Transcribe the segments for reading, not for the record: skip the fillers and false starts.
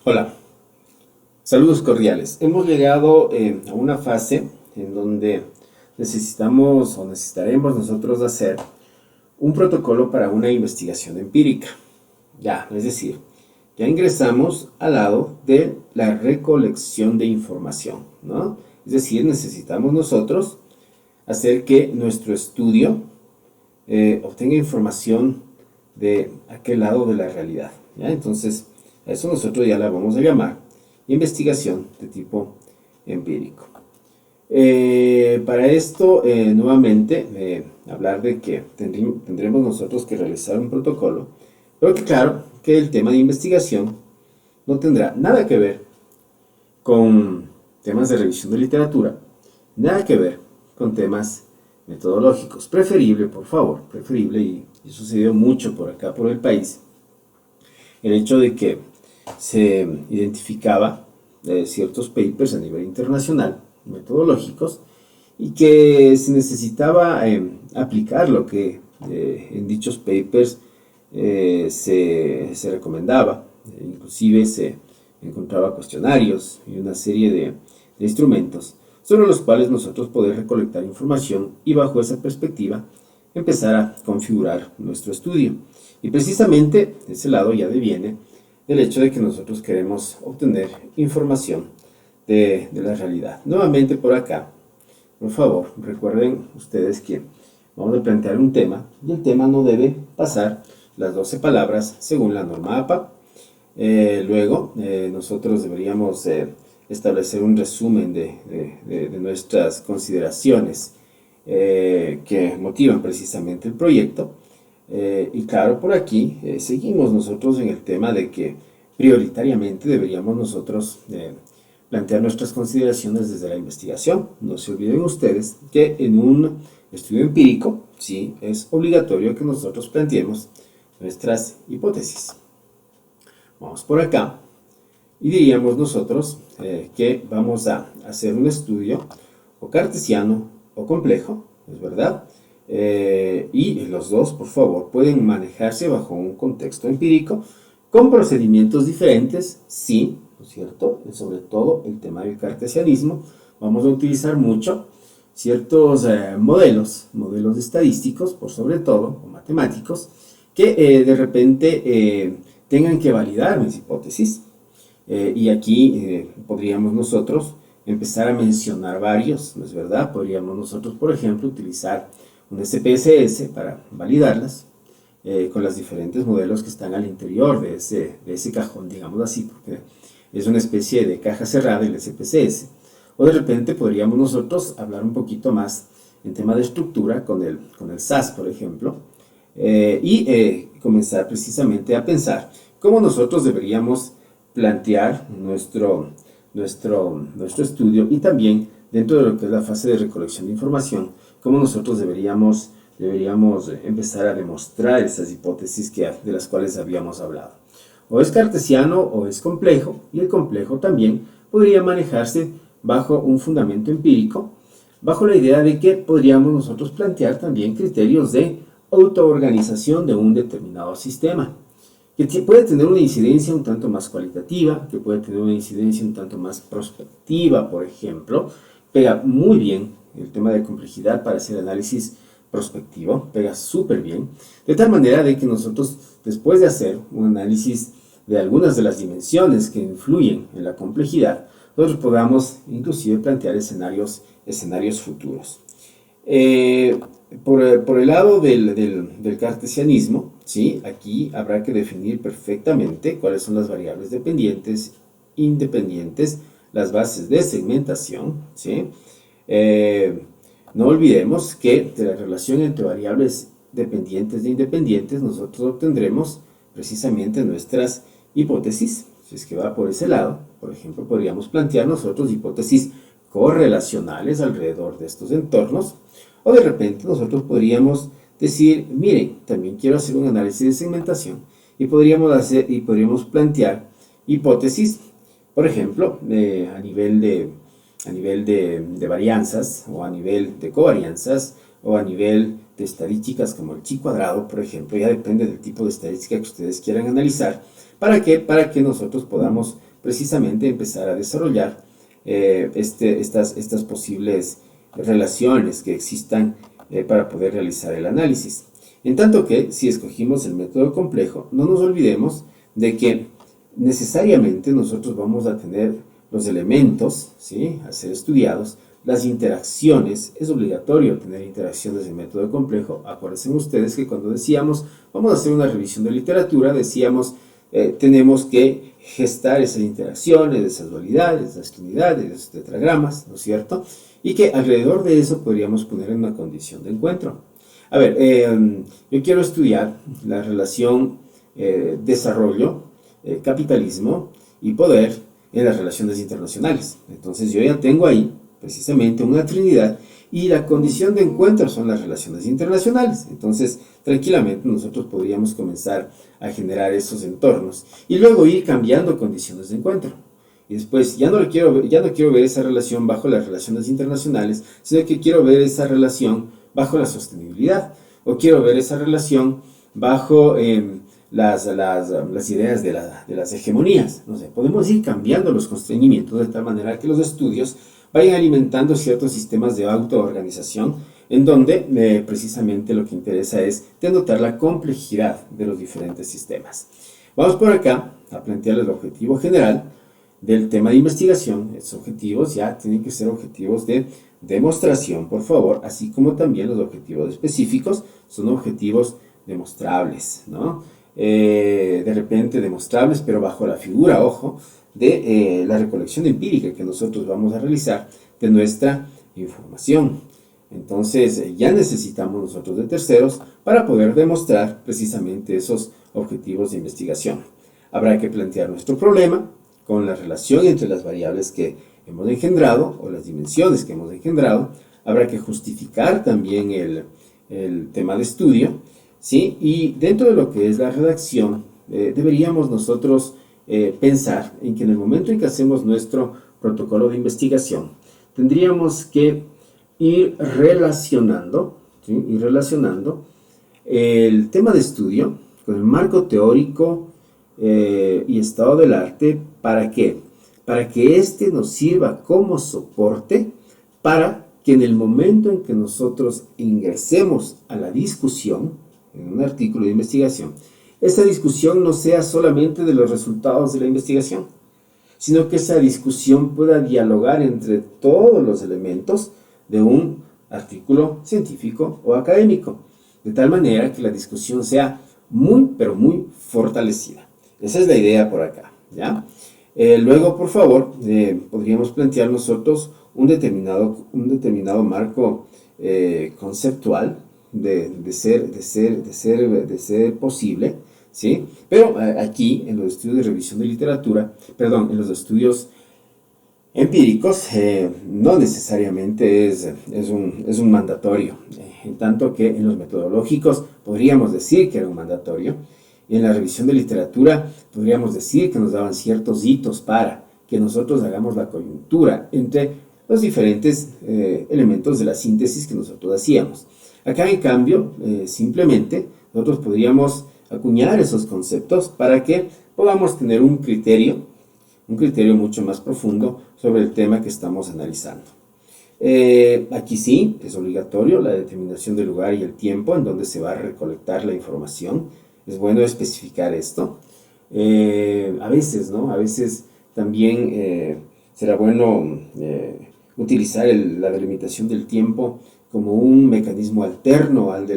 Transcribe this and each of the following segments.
Hola, saludos cordiales. Hemos llegado a una fase en donde necesitamos o necesitaremos nosotros hacer un protocolo para una investigación empírica. Ya, es decir, ya ingresamos al lado de la recolección de información, ¿no? Es decir, necesitamos nosotros hacer que nuestro estudio obtenga información de aquel lado de la realidad, ¿ya? Entonces, a eso nosotros ya la vamos a llamar investigación de tipo empírico. Para esto, nuevamente, hablar de que tendremos nosotros que realizar un protocolo, pero que claro, que el tema de investigación no tendrá nada que ver con temas de revisión de literatura, nada que ver con temas metodológicos. Preferible, por favor, preferible, y sucedió mucho por acá, por el país, el hecho de que se identificaba ciertos papers a nivel internacional, metodológicos, y que se necesitaba aplicar lo que en dichos papers se recomendaba. Inclusive se encontraba cuestionarios y una serie de instrumentos sobre los cuales nosotros poder recolectar información y bajo esa perspectiva empezar a configurar nuestro estudio. Y precisamente de ese lado ya deviene el hecho de que nosotros queremos obtener información de la realidad. Nuevamente por acá, por favor, recuerden ustedes que vamos a plantear un tema y el tema no debe pasar las 12 palabras según la norma APA. Luego, nosotros deberíamos establecer un resumen de nuestras consideraciones que motivan precisamente el proyecto. Y claro, por aquí seguimos nosotros en el tema de que prioritariamente deberíamos nosotros plantear nuestras consideraciones desde la investigación. No se olviden ustedes que en un estudio empírico, sí, es obligatorio que nosotros planteemos nuestras hipótesis. Vamos por acá y diríamos nosotros que vamos a hacer un estudio o cartesiano o complejo, ¿es verdad? Y los dos, por favor, pueden manejarse bajo un contexto empírico con procedimientos diferentes, sí, ¿no es cierto? Sobre todo el tema del cartesianismo. Vamos a utilizar mucho ciertos modelos estadísticos, por sobre todo, o matemáticos, que de repente tengan que validar mis hipótesis. Y aquí podríamos nosotros empezar a mencionar varios, ¿no es verdad? Podríamos nosotros, por ejemplo, utilizar un SPSS para validarlas con los diferentes modelos que están al interior de ese cajón, digamos así, porque es una especie de caja cerrada el SPSS. O de repente podríamos nosotros hablar un poquito más en tema de estructura con el SAS, por ejemplo, y comenzar precisamente a pensar cómo nosotros deberíamos plantear nuestro estudio y también dentro de lo que es la fase de recolección de información, cómo nosotros deberíamos empezar a demostrar esas hipótesis de las cuales habíamos hablado. O es cartesiano o es complejo, y el complejo también podría manejarse bajo un fundamento empírico, bajo la idea de que podríamos nosotros plantear también criterios de autoorganización de un determinado sistema, que puede tener una incidencia un tanto más cualitativa, que puede tener una incidencia un tanto más prospectiva, por ejemplo. Pega muy bien el tema de complejidad para hacer análisis prospectivo, pega súper bien, de tal manera de que nosotros, después de hacer un análisis de algunas de las dimensiones que influyen en la complejidad, nosotros podamos inclusive plantear escenarios futuros. Por el lado del cartesianismo, ¿sí? Aquí habrá que definir perfectamente cuáles son las variables dependientes, independientes, las bases de segmentación, ¿sí? No olvidemos que de la relación entre variables dependientes e independientes nosotros obtendremos precisamente nuestras hipótesis. Si es que va por ese lado, por ejemplo, podríamos plantear nosotros hipótesis correlacionales alrededor de estos entornos, o de repente nosotros podríamos decir, miren, también quiero hacer un análisis de segmentación y podríamos plantear hipótesis, por ejemplo, a nivel de varianzas, o a nivel de covarianzas, o a nivel de estadísticas como el chi cuadrado, por ejemplo. Ya depende del tipo de estadística que ustedes quieran analizar. ¿Para qué? Para que nosotros podamos precisamente empezar a desarrollar estas posibles relaciones que existan para poder realizar el análisis. En tanto que, si escogimos el método complejo, no nos olvidemos de que necesariamente nosotros vamos a tener los elementos, ¿sí?, a ser estudiados, las interacciones. Es obligatorio tener interacciones en método complejo. Acuérdense ustedes que cuando decíamos, vamos a hacer una revisión de literatura, decíamos, tenemos que gestar esas interacciones, esas dualidades, esas unidades, esos tetragramas, ¿no es cierto? Y que alrededor de eso podríamos poner en una condición de encuentro. A ver, yo quiero estudiar la relación desarrollo, capitalismo y poder en las relaciones internacionales. Entonces yo ya tengo ahí precisamente una trinidad y la condición de encuentro son las relaciones internacionales. Entonces tranquilamente nosotros podríamos comenzar a generar esos entornos y luego ir cambiando condiciones de encuentro. Y después ya no quiero ver esa relación bajo las relaciones internacionales, sino que quiero ver esa relación bajo la sostenibilidad, o quiero ver esa relación bajo las ideas de las hegemonías. No sé, podemos ir cambiando los constreñimientos de tal manera que los estudios vayan alimentando ciertos sistemas de autoorganización en donde precisamente lo que interesa es denotar la complejidad de los diferentes sistemas. Vamos por acá a plantear el objetivo general del tema de investigación. Estos objetivos ya tienen que ser objetivos de demostración, por favor, así como también los objetivos específicos son objetivos demostrables, ¿no? De repente demostrables, pero bajo la figura, ojo, de la recolección empírica que nosotros vamos a realizar de nuestra información. Entonces ya necesitamos nosotros de terceros para poder demostrar precisamente esos objetivos de investigación. Habrá que plantear nuestro problema con la relación entre las variables que hemos engendrado o las dimensiones que hemos engendrado. Habrá que justificar también el tema de estudio, ¿sí? Y dentro de lo que es la redacción, deberíamos nosotros pensar en que en el momento en que hacemos nuestro protocolo de investigación, tendríamos que ir relacionando, ¿sí?, ir relacionando el tema de estudio con el marco teórico y estado del arte. ¿Para qué? Para que éste nos sirva como soporte para que en el momento en que nosotros ingresemos a la discusión, en un artículo de investigación, esa discusión no sea solamente de los resultados de la investigación, sino que esa discusión pueda dialogar entre todos los elementos de un artículo científico o académico, de tal manera que la discusión sea muy, pero muy fortalecida. Esa es la idea por acá, ¿ya? Luego, por favor, podríamos plantear nosotros un determinado marco conceptual de ser posible, ¿sí? Pero aquí, en los estudios de revisión de literatura, perdón, en los estudios empíricos, no necesariamente es un mandatorio, en tanto que en los metodológicos podríamos decir que era un mandatorio, y en la revisión de literatura podríamos decir que nos daban ciertos hitos para que nosotros hagamos la coyuntura entre los diferentes elementos de la síntesis que nosotros hacíamos. Acá, en cambio, simplemente nosotros podríamos acuñar esos conceptos para que podamos tener un criterio mucho más profundo sobre el tema que estamos analizando. Aquí sí, es obligatorio la determinación del lugar y el tiempo en donde se va a recolectar la información. Es bueno especificar esto. A veces, ¿no? A veces también será bueno utilizar la delimitación del tiempo como un mecanismo alterno al de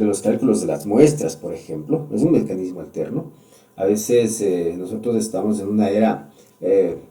los cálculos de las muestras, por ejemplo. Es un mecanismo alterno. A veces nosotros estamos en una era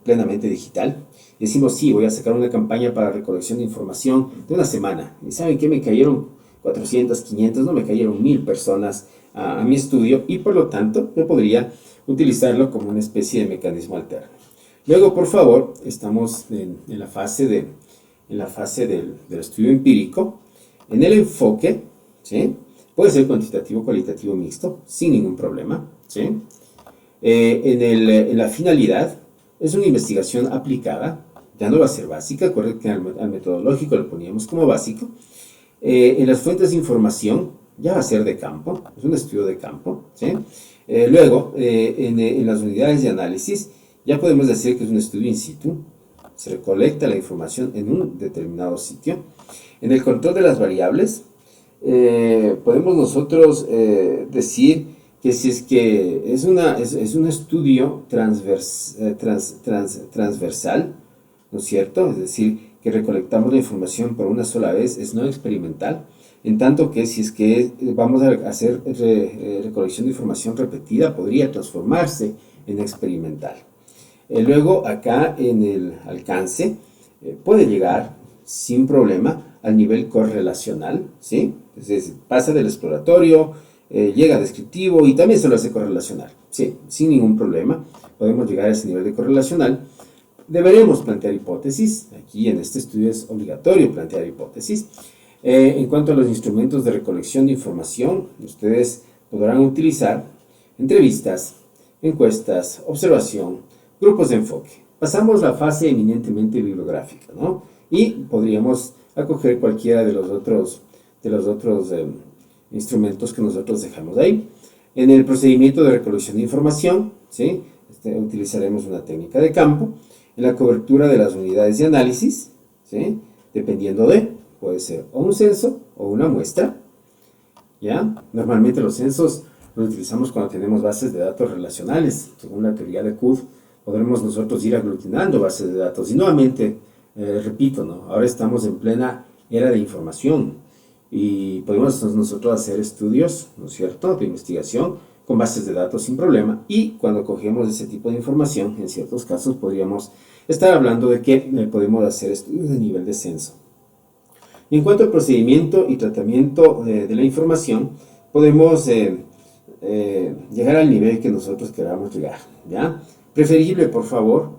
plenamente digital. Decimos, sí, voy a sacar una campaña para recolección de información de una semana. ¿Y saben qué? Me cayeron 400, 500, no me cayeron 1000 personas a mi estudio, y por lo tanto yo podría utilizarlo como una especie de mecanismo alterno. Luego, por favor, estamos en la fase del estudio empírico, en el enfoque, ¿sí? Puede ser cuantitativo, cualitativo, mixto, sin ningún problema, ¿sí? En la finalidad, es una investigación aplicada, ya no va a ser básica. Acuérdense que al metodológico lo poníamos como básico. En las fuentes de información ya va a ser de campo, es un estudio de campo, ¿sí? Luego, en las unidades de análisis, ya podemos decir que es un estudio in situ. Se recolecta la información en un determinado sitio. En el control de las variables, podemos nosotros decir que si es que es un estudio transversal, ¿no es cierto? Es decir, que recolectamos la información por una sola vez, es no experimental, en tanto que si es que vamos a hacer recolección de información repetida, podría transformarse en experimental. Luego, acá en el alcance, puede llegar sin problema al nivel correlacional, ¿sí? Entonces, pasa del exploratorio, llega a descriptivo y también se lo hace correlacional, sí, sin ningún problema. Podemos llegar a ese nivel de correlacional. Deberemos plantear hipótesis. Aquí en este estudio es obligatorio plantear hipótesis. En cuanto a los instrumentos de recolección de información, ustedes podrán utilizar entrevistas, encuestas, observación, grupos de enfoque. Pasamos la fase eminentemente bibliográfica, ¿no? Y podríamos acoger cualquiera de los otros instrumentos que nosotros dejamos ahí. En el procedimiento de recolección de información, ¿sí? Utilizaremos una técnica de campo. En la cobertura de las unidades de análisis, ¿sí? Dependiendo puede ser o un censo o una muestra, ¿ya? Normalmente los censos los utilizamos cuando tenemos bases de datos relacionales. Según la teoría de Coode, podremos nosotros ir aglutinando bases de datos. Y nuevamente, repito, ¿no? Ahora estamos en plena era de información y podemos nosotros hacer estudios, ¿no es cierto?, de investigación con bases de datos sin problema, y cuando cogemos ese tipo de información, en ciertos casos podríamos estar hablando de que podemos hacer estudios de nivel de censo. Y en cuanto al procedimiento y tratamiento de la información, podemos llegar al nivel que nosotros queramos llegar, ¿ya? Preferible, por favor,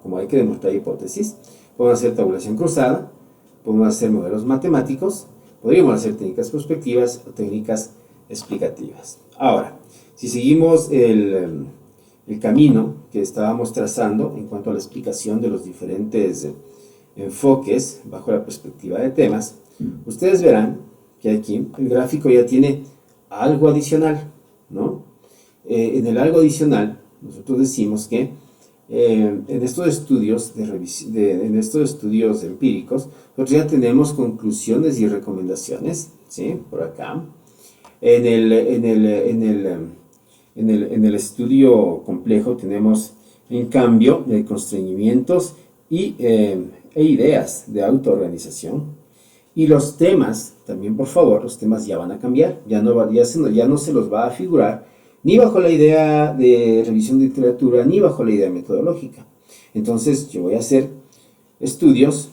como hay que demostrar hipótesis, podemos hacer tabulación cruzada, podemos hacer modelos matemáticos, podríamos hacer técnicas prospectivas o técnicas explicativas. Ahora, si seguimos el camino que estábamos trazando en cuanto a la explicación de los diferentes enfoques bajo la perspectiva de temas, ustedes verán que aquí el gráfico ya tiene algo adicional, ¿no? En el algo adicional, nosotros decimos que en estos estudios empíricos, nosotros ya tenemos conclusiones y recomendaciones, ¿sí? Por acá. En el estudio complejo tenemos, en cambio, constreñimientos e ideas de autoorganización. Y los temas, también por favor, los temas ya van a cambiar, ya no se los va a figurar ni bajo la idea de revisión de literatura, ni bajo la idea metodológica. Entonces yo voy a hacer estudios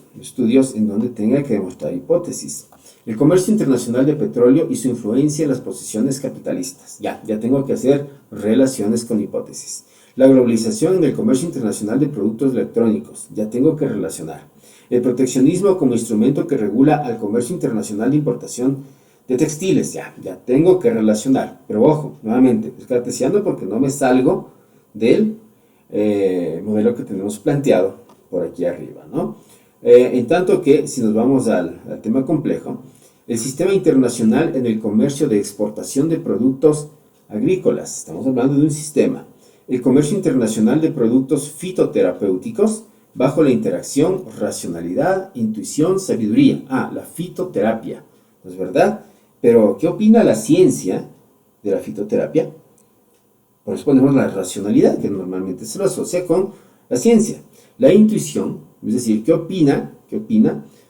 en donde tenga que demostrar hipótesis. El comercio internacional de petróleo y su influencia en las posiciones capitalistas. Ya tengo que hacer relaciones con hipótesis. La globalización del comercio internacional de productos electrónicos. Ya tengo que relacionar. El proteccionismo como instrumento que regula al comercio internacional de importación de textiles. Ya tengo que relacionar. Pero ojo, nuevamente, es cartesiano porque no me salgo del modelo que tenemos planteado por aquí arriba, ¿no? En tanto que, si nos vamos al tema complejo, el sistema internacional en el comercio de exportación de productos agrícolas, estamos hablando de un sistema. El comercio internacional de productos fitoterapéuticos bajo la interacción, racionalidad, intuición, sabiduría. La fitoterapia, ¿no es verdad? Pero, ¿qué opina la ciencia de la fitoterapia? Por eso ponemos la racionalidad, que normalmente se lo asocia con la ciencia. La intuición, es decir, ¿qué opina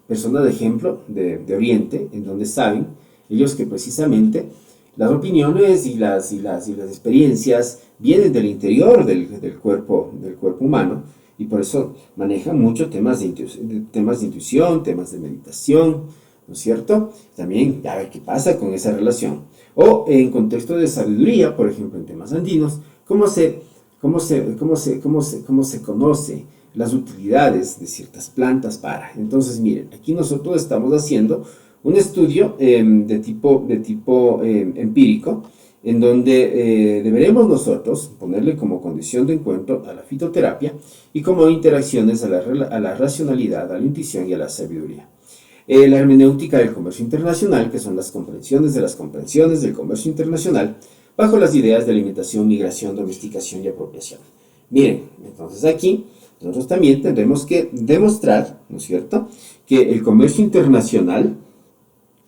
personas de ejemplo de Oriente, en donde saben ellos que precisamente las opiniones y las experiencias vienen del interior del cuerpo humano, y por eso manejan mucho temas de intuición, temas de meditación, ¿no es cierto? También a ver qué pasa con esa relación. O en contexto de sabiduría, por ejemplo, en temas andinos, cómo se conoce las utilidades de ciertas plantas para. Entonces, miren, aquí nosotros estamos haciendo un estudio de tipo empírico, en donde deberemos nosotros ponerle como condición de encuentro a la fitoterapia y como interacciones a la racionalidad, a la intuición y a la sabiduría. La hermenéutica del comercio internacional, que son las comprensiones del comercio internacional, bajo las ideas de alimentación, migración, domesticación y apropiación. Miren, entonces aquí nosotros también tendremos que demostrar, ¿no es cierto?, que el comercio internacional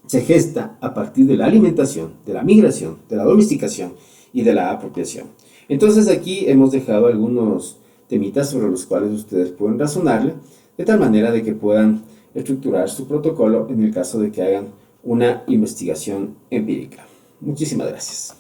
se gesta a partir de la alimentación, de la migración, de la domesticación y de la apropiación. Entonces aquí hemos dejado algunos temitas sobre los cuales ustedes pueden razonarle, de tal manera de que puedan estructurar su protocolo en el caso de que hagan una investigación empírica. Muchísimas gracias.